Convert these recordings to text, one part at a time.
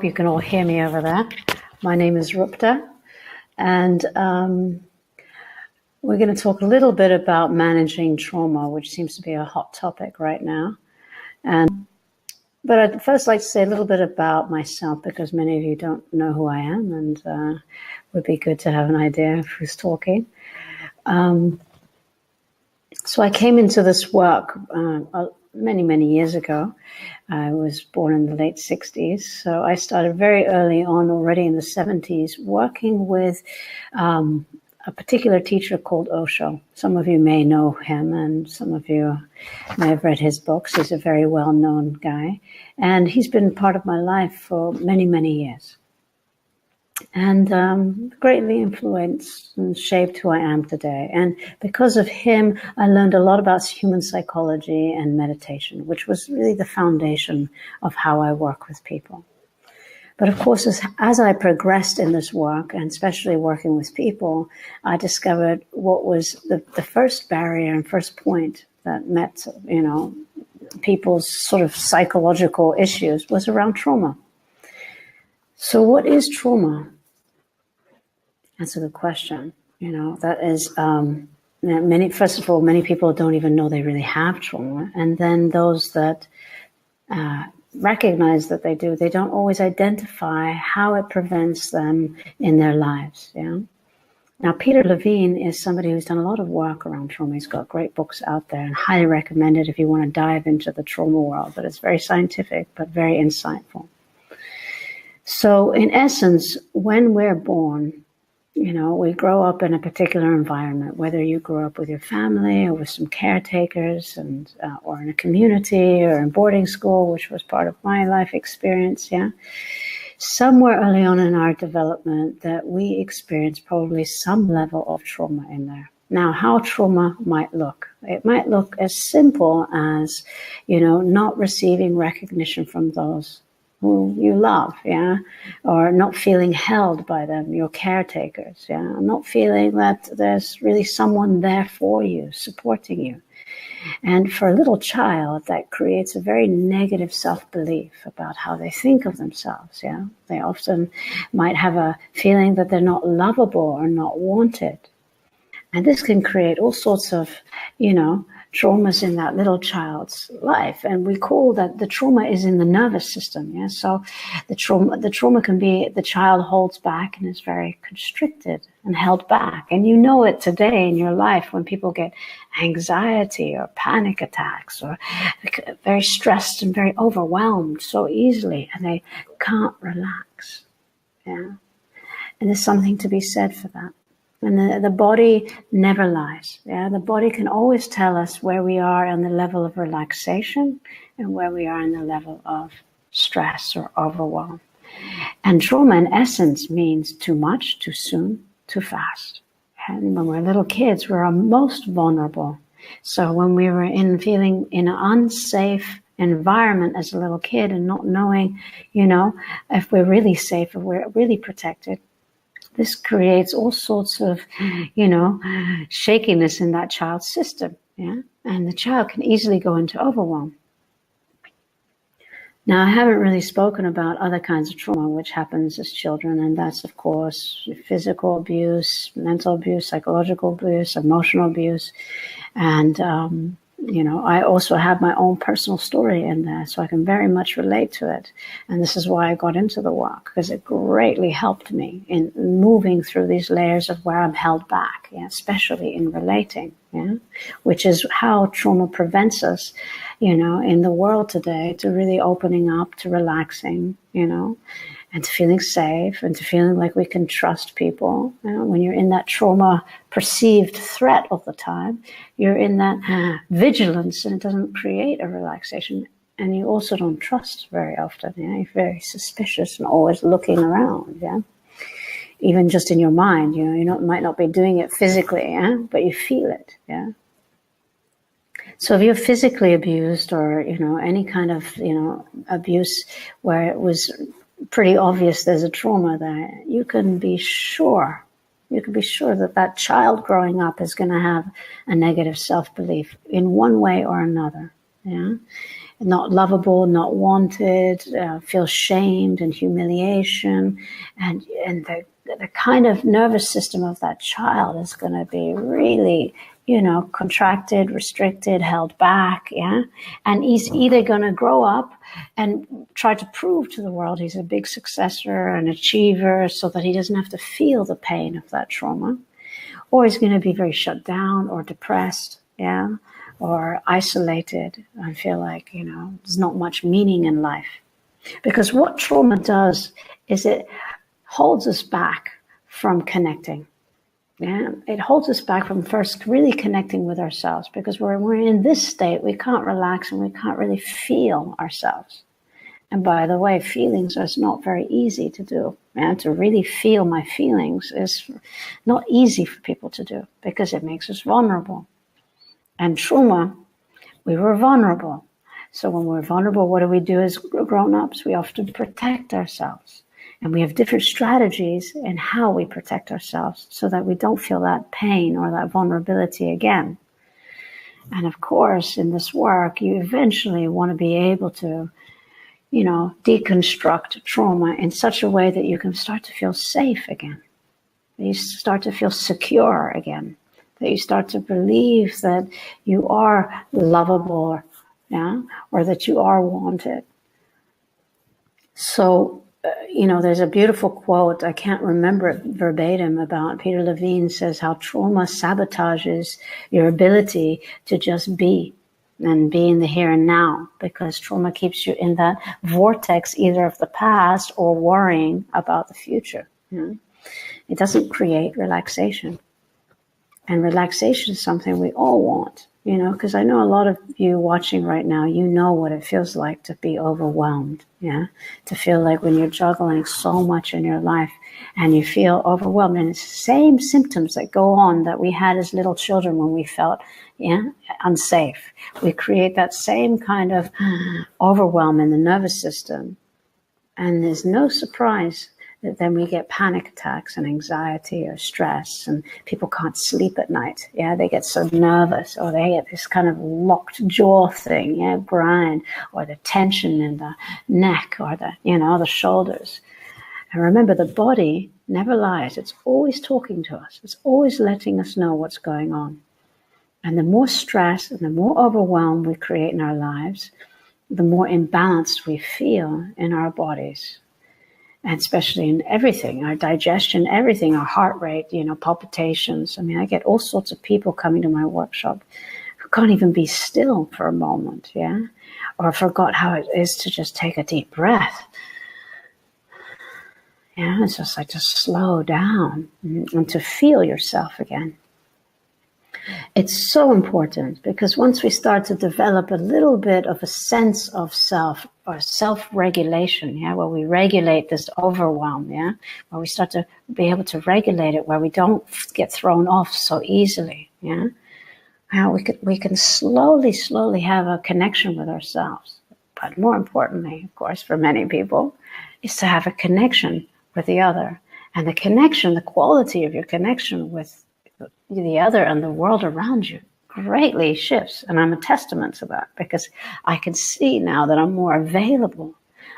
You can all hear me over there. My name is Rupda, and we're going to talk a little bit about managing trauma, which seems to be a hot topic right now. But I'd first like to say a little bit about myself, because many of you don't know who I am, and it would be good to have an idea of who's talking. So I came into this work many years ago. I was born in the late 60s, so I started very early on, already in the 70s, working with a particular teacher called Osho. Some of you may know him, and some of you may have read his books. He's a very well-known guy, and he's been part of my life for many years, and greatly influenced and shaped who I am today. And because of him, I learned a lot about human psychology and meditation, which was really the foundation of how I work with people. But of course, as I progressed in this work, and especially working with people, I discovered what was the first barrier and first point that met, people's sort of psychological issues was around trauma. So what is trauma? That's a good question. That is, first of all, many people don't even know they really have trauma. And then those that recognize that they do, they don't always identify how it prevents them in their lives. Yeah. Now, Peter Levine is somebody who's done a lot of work around trauma. He's got great books out there, and highly recommend it if you want to dive into the trauma world. But it's very scientific, but very insightful. So in essence, when we're born, we grow up in a particular environment, whether you grew up with your family or with some caretakers, and or in a community or in boarding school, which was part of my life experience. Yeah, somewhere early on in our development that we experienced probably some level of trauma in there. Now, how trauma might look. It might look as simple as, not receiving recognition from those who you love, yeah, or not feeling held by them, your caretakers, yeah, not feeling that there's really someone there for you, supporting you. And for a little child, that creates a very negative self-belief about how they think of themselves, yeah. They often might have a feeling that they're not lovable or not wanted. And this can create all sorts of, traumas in that little child's life. And we call that the trauma is in the nervous system. Yeah. So the trauma can be the child holds back and is very constricted and held back. And it today in your life when people get anxiety or panic attacks or very stressed and very overwhelmed so easily, and they can't relax. Yeah. And there's something to be said for that. And the body never lies. Yeah, the body can always tell us where we are on the level of relaxation and where we are on the level of stress or overwhelm. And trauma, in essence, means too much, too soon, too fast. And when we're little kids, we're our most vulnerable. So when we were feeling in an unsafe environment as a little kid and not knowing, if we're really safe, if we're really protected, this creates all sorts of, shakiness in that child's system, yeah? And the child can easily go into overwhelm. Now, I haven't really spoken about other kinds of trauma which happens as children, and that's, of course, physical abuse, mental abuse, psychological abuse, emotional abuse, and I also have my own personal story in there, so I can very much relate to it. And this is why I got into the work, because it greatly helped me in moving through these layers of where I'm held back, yeah, especially in relating, yeah, which is how trauma prevents us, in the world today, to really opening up, to relaxing, and to feeling safe and to feeling like we can trust people. When you're in that trauma perceived threat all the time, you're in that vigilance, and it doesn't create a relaxation. And you also don't trust very often. Yeah? You're very suspicious and always looking around. Yeah, even just in your mind. You might not be doing it physically, yeah? But you feel it. Yeah. So if you're physically abused, or any kind of abuse where it was pretty obvious there's a trauma there, you can be sure that child growing up is going to have a negative self-belief in one way or another. Yeah, not lovable, not wanted, feel shamed and humiliation, and the kind of nervous system of that child is going to be really, contracted, restricted, held back, yeah? And he's either going to grow up and try to prove to the world he's a big successor, an achiever, so that he doesn't have to feel the pain of that trauma, or he's going to be very shut down or depressed, yeah? Or isolated and feel like, there's not much meaning in life. Because what trauma does is it holds us back from connecting. Yeah, it holds us back from first really connecting with ourselves, because when we're in this state, we can't relax and we can't really feel ourselves. And by the way, feelings is not very easy to do. And to really feel my feelings is not easy for people to do, because it makes us vulnerable. And trauma, we were vulnerable. So when we're vulnerable, what do we do as grown-ups? We often protect ourselves. And we have different strategies in how we protect ourselves so that we don't feel that pain or that vulnerability again. And of course, in this work, you eventually want to be able to, deconstruct trauma in such a way that you can start to feel safe again. You start to feel secure again. That you start to believe that you are lovable, yeah, or that you are wanted. So, there's a beautiful quote, I can't remember it verbatim, about Peter Levine says how trauma sabotages your ability to just be and be in the here and now, because trauma keeps you in that vortex either of the past or worrying about the future. Yeah? It doesn't create relaxation. And relaxation is something we all want, because I know a lot of you watching right now, you know what it feels like to be overwhelmed, yeah? To feel like when you're juggling so much in your life and you feel overwhelmed. And it's the same symptoms that go on that we had as little children when we felt, unsafe. We create that same kind of overwhelm in the nervous system. And there's no surprise that then we get panic attacks and anxiety or stress, and people can't sleep at night. Yeah, they get so nervous, or they get this kind of locked jaw thing, grind, or the tension in the neck or the shoulders. And remember, the body never lies. It's always talking to us. It's always letting us know what's going on. And the more stress and the more overwhelm we create in our lives, the more imbalanced we feel in our bodies. And especially in everything, our digestion, everything, our heart rate, palpitations. I mean, I get all sorts of people coming to my workshop who can't even be still for a moment, yeah? Or forgot how it is to just take a deep breath. Yeah, it's just like to slow down and to feel yourself again. It's so important, because once we start to develop a little bit of a sense of self or self-regulation, where we regulate this overwhelm, where we start to be able to regulate it, where we don't get thrown off so easily, we can slowly have a connection with ourselves. But more importantly, of course, for many people, is to have a connection with the other. And the quality of your connection with the other and the world around you greatly shifts. And I'm a testament to that, because I can see now that I'm more available,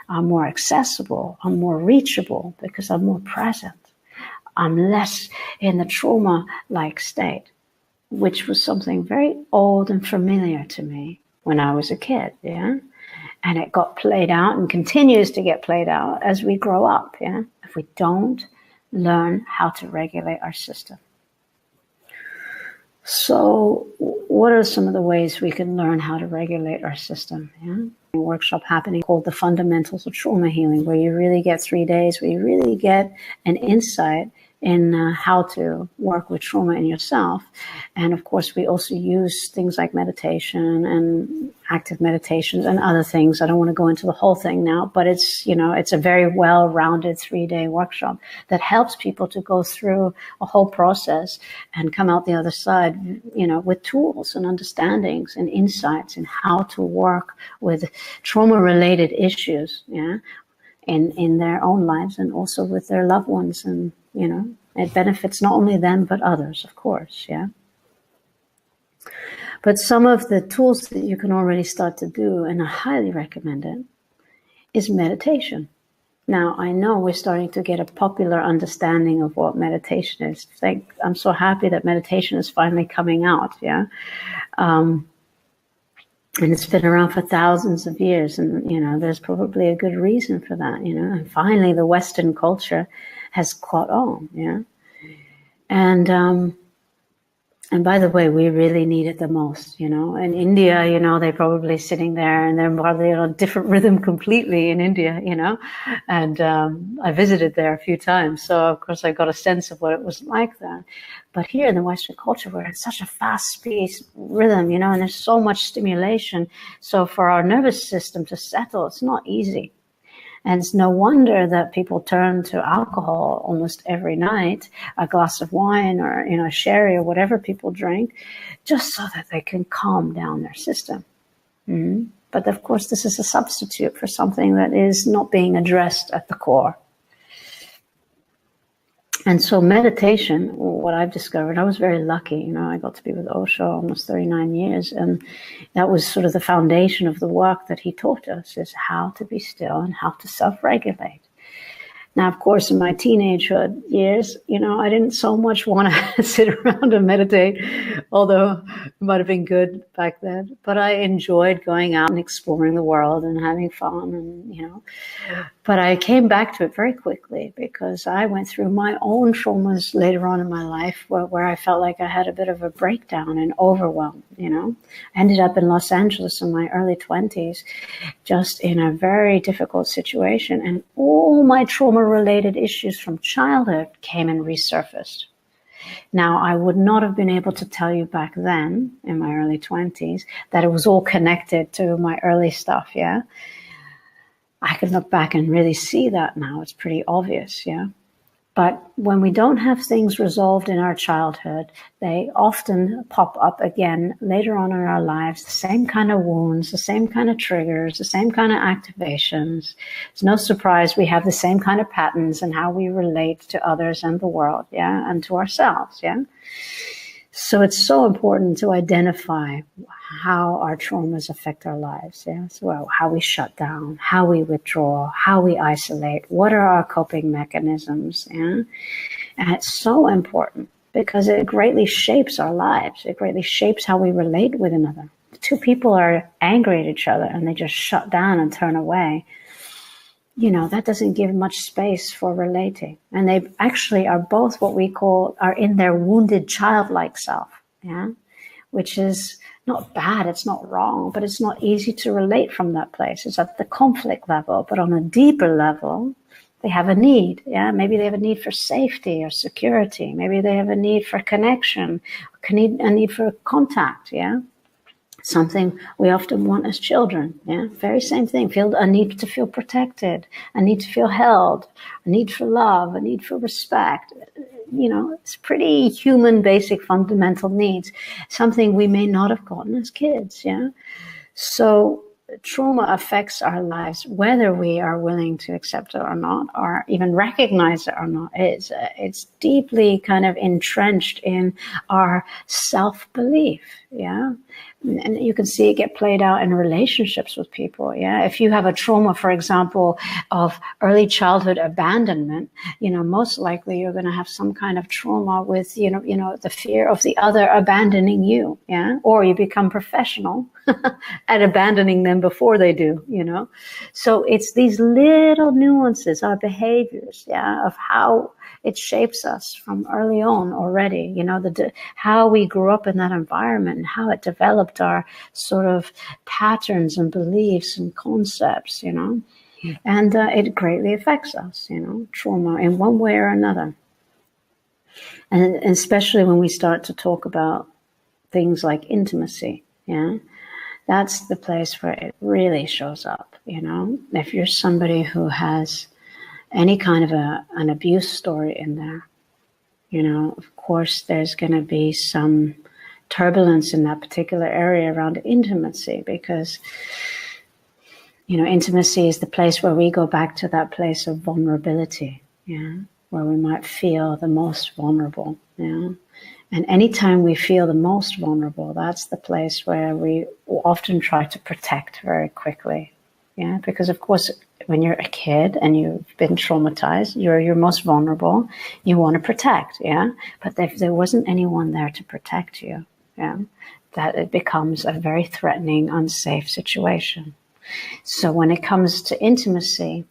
I'm more accessible, I'm more reachable, because I'm more present. I'm less in the trauma-like state, which was something very old and familiar to me when I was a kid, And it got played out and continues to get played out as we grow up, if we don't learn how to regulate our system. So what are some of the ways we can learn how to regulate our system? A workshop happening called The Fundamentals of Trauma Healing, where you really get 3 days, where you really get an insight in how to work with trauma in yourself. And of course, we also use things like meditation and active meditations and other things. I don't want to go into the whole thing now, but it's, it's a very well-rounded 3-day workshop that helps people to go through a whole process and come out the other side, with tools and understandings and insights in how to work with trauma-related issues, in their own lives and also with their loved ones. And, it benefits not only them, but others, of course, But some of the tools that you can already start to do, and I highly recommend it, is meditation. Now, I know we're starting to get a popular understanding of what meditation is. I'm so happy that meditation is finally coming out, yeah? And it's been around for thousands of years, and, you know, there's probably a good reason for that, you know? And finally, the Western culture has caught on, yeah? And by the way, we really need it the most, you know. In India, you know, they're probably sitting there and they're probably on a different rhythm completely in India, you know. And I visited there a few times, so of course I got a sense of what it was like there. But here in the Western culture, we're in such a fast-paced rhythm, you know, and there's so much stimulation. So for our nervous system to settle, it's not easy. And it's no wonder that people turn to alcohol almost every night, a glass of wine or, you know, sherry or whatever people drink, just so that they can calm down their system. Mm-hmm. But of course, this is a substitute for something that is not being addressed at the core. And so meditation, what I've discovered, I was very lucky, you know, I got to be with Osho almost 39 years. And that was sort of the foundation of the work that he taught us, is how to be still and how to self-regulate. Now, of course, in my teenagehood years, you know, I didn't so much want to sit around and meditate, although it might have been good back then. But I enjoyed going out and exploring the world and having fun, and, you know. But I came back to it very quickly because I went through my own traumas later on in my life where I felt like I had a bit of a breakdown and overwhelm, you know. I ended up in Los Angeles in my early 20s, just in a very difficult situation. And all my trauma-related issues from childhood came and resurfaced. Now, I would not have been able to tell you back then, in my early 20s, that it was all connected to my early stuff, yeah? I can look back and really see that now. It's pretty obvious, yeah? But when we don't have things resolved in our childhood, they often pop up again later on in our lives, the same kind of wounds, the same kind of triggers, the same kind of activations. It's no surprise we have the same kind of patterns in how we relate to others and the world, yeah, and to ourselves, yeah? So it's so important to identify how our traumas affect our lives, yeah? So how we shut down, how we withdraw, how we isolate, what are our coping mechanisms, yeah? And it's so important because it greatly shapes our lives. It greatly shapes how we relate with another. If two people are angry at each other and they just shut down and turn away, you know, that doesn't give much space for relating. And they actually are both what we call, are in their wounded childlike self, yeah? Which is not bad, it's not wrong, but it's not easy to relate from that place. It's at the conflict level, but on a deeper level, they have a need, yeah? Maybe they have a need for safety or security. Maybe they have a need for connection, a need for contact, yeah? Something we often want as children, yeah? Very same thing. A need to feel protected, a need to feel held, a need for love, a need for respect. You know, it's pretty human, basic, fundamental needs. Something we may not have gotten as kids, yeah? So trauma affects our lives, whether we are willing to accept it or not, or even recognize it or not. It's deeply kind of entrenched in our self-belief, yeah? And you can see it get played out in relationships with people, yeah? If you have a trauma, for example, of early childhood abandonment, you know, most likely you're going to have some kind of trauma with, you know, the fear of the other abandoning you, yeah? Or you become professional at abandoning them before they do, you know? So it's these little nuances, our behaviors, yeah, of how it shapes us from early on already, you know, how we grew up in that environment and how it developed our sort of patterns and beliefs and concepts, you know, and it greatly affects us, you know, trauma in one way or another. And especially when we start to talk about things like intimacy, yeah, that's the place where it really shows up, you know. If you're somebody who has any kind of an abuse story in there, you know, of course, there's going to be some turbulence in that particular area around intimacy because, you know, intimacy is the place where we go back to that place of vulnerability, yeah, where we might feel the most vulnerable, yeah. And anytime we feel the most vulnerable, that's the place where we often try to protect very quickly. Yeah, because of course, when you're a kid and you've been traumatized, you're most vulnerable. You want to protect, yeah. But if there wasn't anyone there to protect you, yeah, that it becomes a very threatening, unsafe situation. So when it comes to intimacy,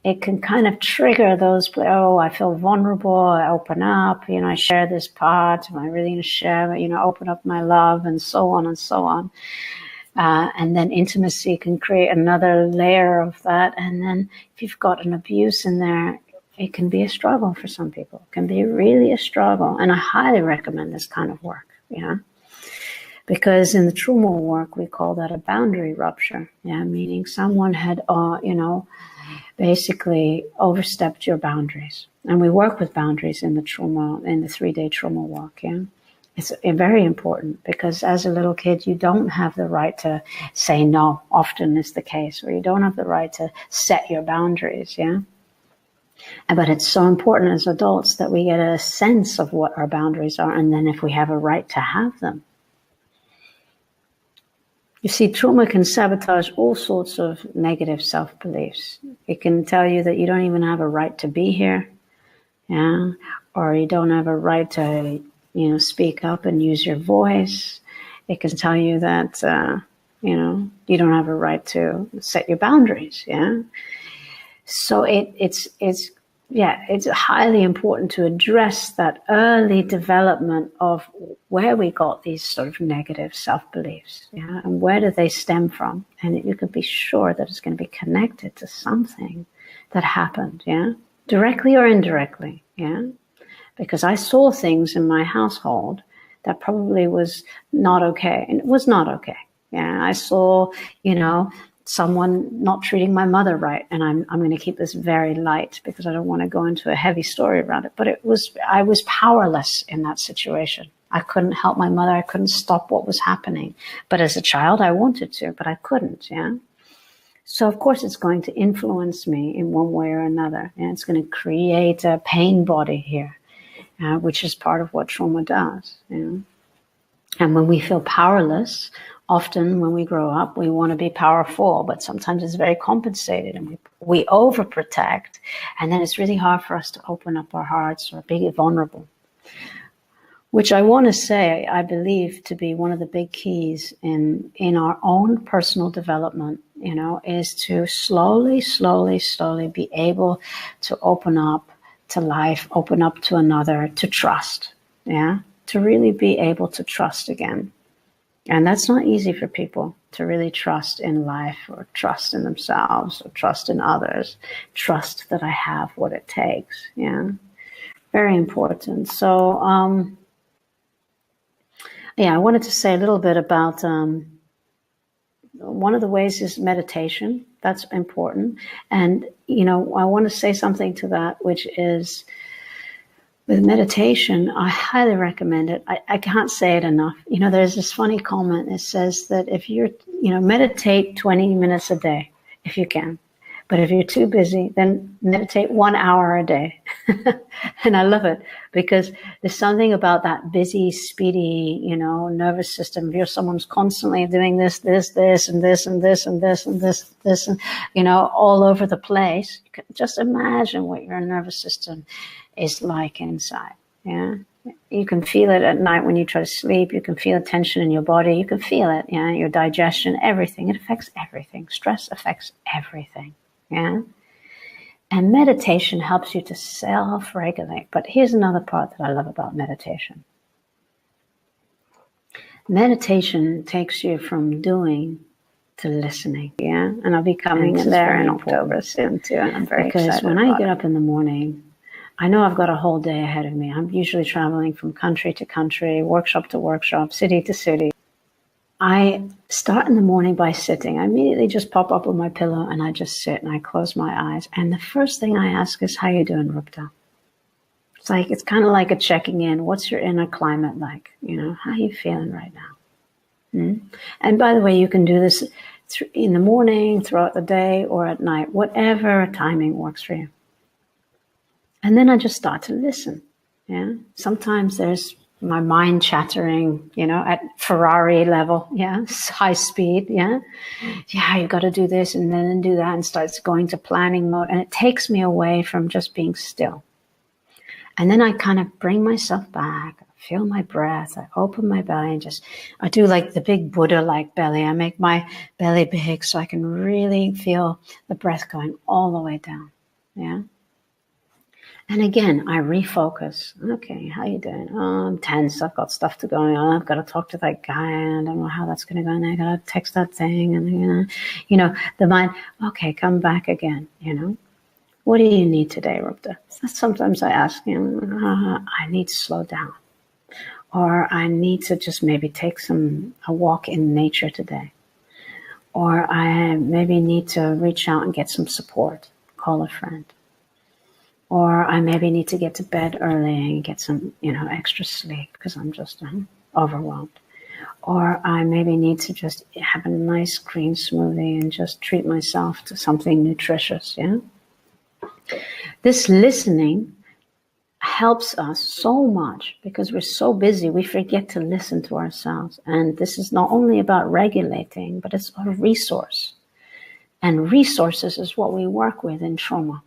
it can kind of trigger those, oh, I feel vulnerable, I open up, I share this part, am I really going to share, open up my love, and so on and so on. And then intimacy can create another layer of that. And then if you've got an abuse in there, it can be a struggle for some people. It can be really a struggle. And I highly recommend this kind of work, because in the trauma work, we call that a boundary rupture, meaning someone had, basically overstepped your boundaries. And we work with boundaries in the 3-day trauma work, It's very important because as a little kid, you don't have the right to say no, often is the case, or you don't have the right to set your boundaries, But it's so important as adults that we get a sense of what our boundaries are, and then if we have a right to have them. You see, trauma can sabotage all sorts of negative self-beliefs. It can tell you that you don't even have a right to be here, or you don't have a right to, speak up and use your voice. It can tell you that, you don't have a right to set your boundaries, So it's highly important to address that early development of where we got these sort of negative self-beliefs, and where do they stem from? And you can be sure that it's going to be connected to something that happened, directly or indirectly, because I saw things in my household that probably was not okay, and it was not okay. I saw, someone not treating my mother right. And I'm going to keep this very light because I don't want to go into a heavy story around it. But I was powerless in that situation. I couldn't help my mother. I couldn't stop what was happening. But as a child, I wanted to, but I couldn't, So of course it's going to influence me in one way or another. And it's going to create a pain body here, which is part of what trauma does, And when we feel powerless, often when we grow up, we want to be powerful, but sometimes it's very compensated and we overprotect. And then it's really hard for us to open up our hearts or be vulnerable, which I want to say, I believe to be one of the big keys in our own personal development, is to slowly be able to open up to life, open up to another, to trust, to really be able to trust again. And that's not easy for people to really trust in life or trust in themselves or trust in others, trust that I have what it takes. Very important. So, I wanted to say a little bit about one of the ways is meditation. That's important. And, I want to say something to that, which is, with meditation, I highly recommend it. I can't say it enough. There's this funny comment that says that if you're, meditate 20 minutes a day, if you can. But if you're too busy, then meditate 1 hour a day. And I love it because there's something about that busy, speedy, nervous system. If you're someone's constantly doing this, and this, and this, and this, and this, and, all over the place, you can just imagine what your nervous system is like inside. You can feel it at night when you try to sleep. You can feel tension in your body. You can feel it, your digestion, everything. It affects everything. Stress affects everything. And meditation helps you to self-regulate. But here's another part that I love about meditation. Meditation takes you from doing to listening. And I'll be coming there in October soon too. And I'm very excited. Because when I get up in the morning, I know I've got a whole day ahead of me. I'm usually traveling from country to country, workshop to workshop, city to city. I start in the morning by sitting. I immediately just pop up on my pillow and I just sit and I close my eyes. And the first thing I ask is, how you doing, Rupda? It's kind of like a checking in. What's your inner climate like? How are you feeling right now? And by the way, you can do this in the morning, throughout the day, or at night, whatever timing works for you. And then I just start to listen. Sometimes there's my mind chattering, at Ferrari level, high speed, you got to do this and then do that, and starts going to planning mode, and it takes me away from just being still. And then I kind of bring myself back, feel my breath, I open my belly, and I do like the big Buddha-like belly. I make my belly big so I can really feel the breath going all the way down, And again, I refocus. Okay, how you doing? Oh, I'm tense. I've got stuff to go on. I've got to talk to that guy. I don't know how that's going to go. And I got to text that thing. And, the mind, okay, come back again, What do you need today, Rupda? Sometimes I ask, I need to slow down. Or I need to just maybe take a walk in nature today. Or I maybe need to reach out and get some support, call a friend. Or I maybe need to get to bed early and get some, extra sleep because I'm just overwhelmed. Or I maybe need to just have a nice green smoothie and just treat myself to something nutritious, This listening helps us so much because we're so busy, we forget to listen to ourselves. And this is not only about regulating, but it's a resource. And resources is what we work with in trauma.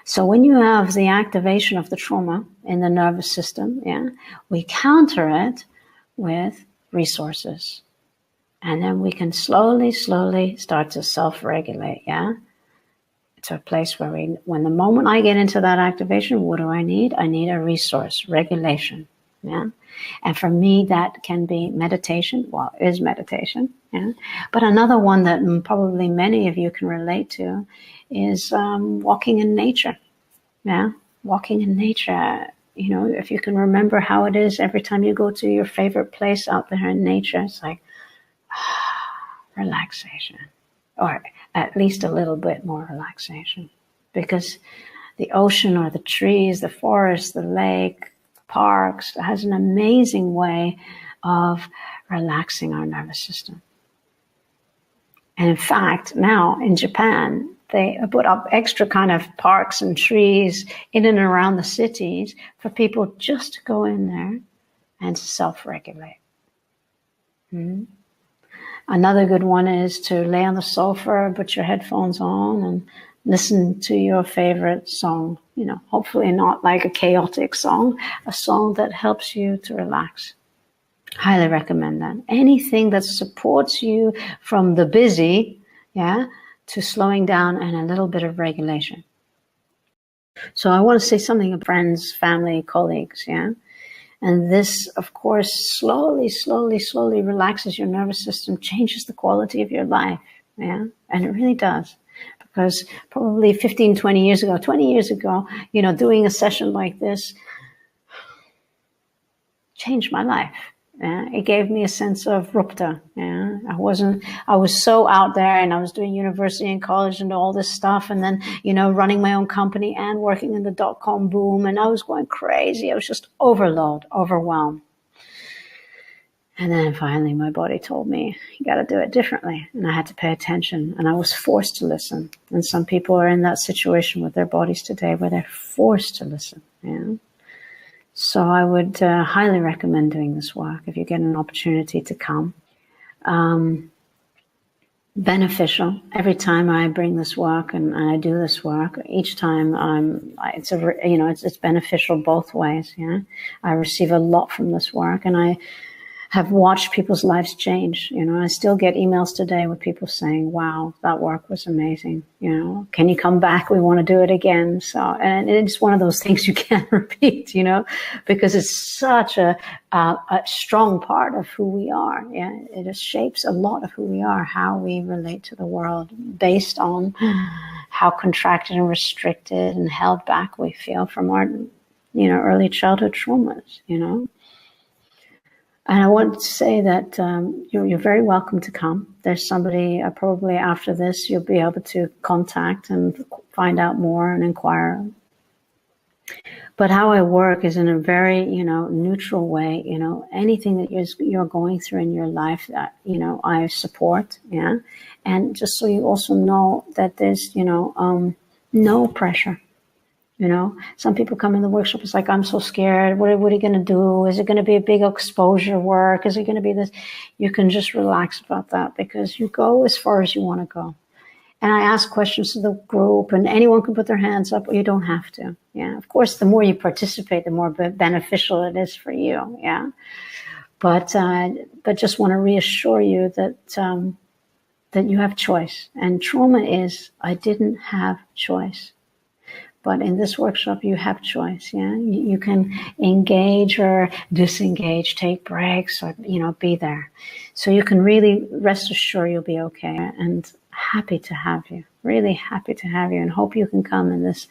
So when you have the activation of the trauma in the nervous system, we counter it with resources. And then we can slowly start to self-regulate, to a place where when the moment I get into that activation, what do I need? I need a resource, regulation, And for me, that can be meditation. Well, it is meditation, But another one that probably many of you can relate to is walking in nature, Walking in nature, if you can remember how it is every time you go to your favorite place out there in nature, it's like relaxation. Or at least a little bit more relaxation, because the ocean or the trees, the forest, the lake, the parks has an amazing way of relaxing our nervous system. And in fact, now in Japan, they put up extra kind of parks and trees in and around the cities for people just to go in there and self-regulate. Another good one is to lay on the sofa, put your headphones on, and listen to your favorite song. Hopefully not like a chaotic song, a song that helps you to relax. Highly recommend that. Anything that supports you from the busy, to slowing down and a little bit of regulation. So I want to say something of friends, family, colleagues, And this, of course, slowly relaxes your nervous system, changes the quality of your life, And it really does. Because probably 15, 20 years ago, doing a session like this changed my life. It gave me a sense of Rupda. I was so out there, and I was doing university and college and all this stuff, and then, running my own company and working in the dot-com boom, and I was going crazy. I was just overwhelmed. And then finally my body told me, you got to do it differently. And I had to pay attention, and I was forced to listen. And some people are in that situation with their bodies today where they're forced to listen. So I would highly recommend doing this work if you get an opportunity to come. Beneficial. Every time I bring this work and I do this work, each time it's beneficial both ways. I receive a lot from this work, and I have watched people's lives change. I still get emails today with people saying, wow, that work was amazing. Can you come back? We want to do it again. So, and it's one of those things you can't repeat, because it's such a strong part of who we are. It just shapes a lot of who we are, how we relate to the world based on how contracted and restricted and held back we feel from our, early childhood traumas, And I want to say that you're very welcome to come. There's somebody probably after this you'll be able to contact and find out more and inquire. But how I work is in a very, neutral way. Anything that you're going through in your life, I support. And just so you also know that there's, no pressure. You know, some people come in the workshop, it's like, I'm so scared. What are you going to do? Is it going to be a big exposure work? Is it going to be this? You can just relax about that, because you go as far as you want to go. And I ask questions to the group, and anyone can put their hands up, or you don't have to. Yeah, of course, the more you participate, the more beneficial it is for you. Yeah, but just want to reassure you that that you have choice. And trauma is, I didn't have choice. But in this workshop, you have choice. Yeah, you can engage or disengage, take breaks, or be there. So you can really rest assured you'll be okay. And happy to have you, really happy to have you, and hope you can come in this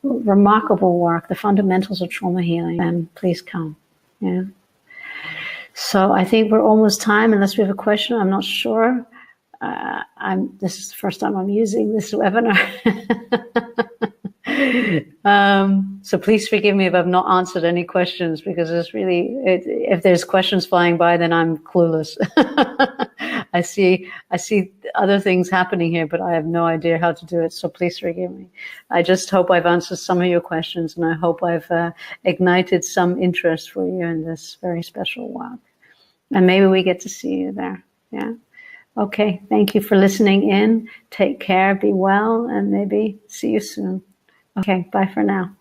remarkable work, the fundamentals of trauma healing. And please come. Yeah. So I think we're almost time, unless we have a question. I'm not sure. This is the first time I'm using this webinar. So please forgive me if I've not answered any questions, because it's really, if there's questions flying by, then I'm clueless. I see other things happening here, but I have no idea how to do it. So please forgive me. I just hope I've answered some of your questions, and I hope I've ignited some interest for you in this very special work. And maybe we get to see you there. Yeah. Okay. Thank you for listening in. Take care. Be well, and maybe see you soon. Okay, bye for now.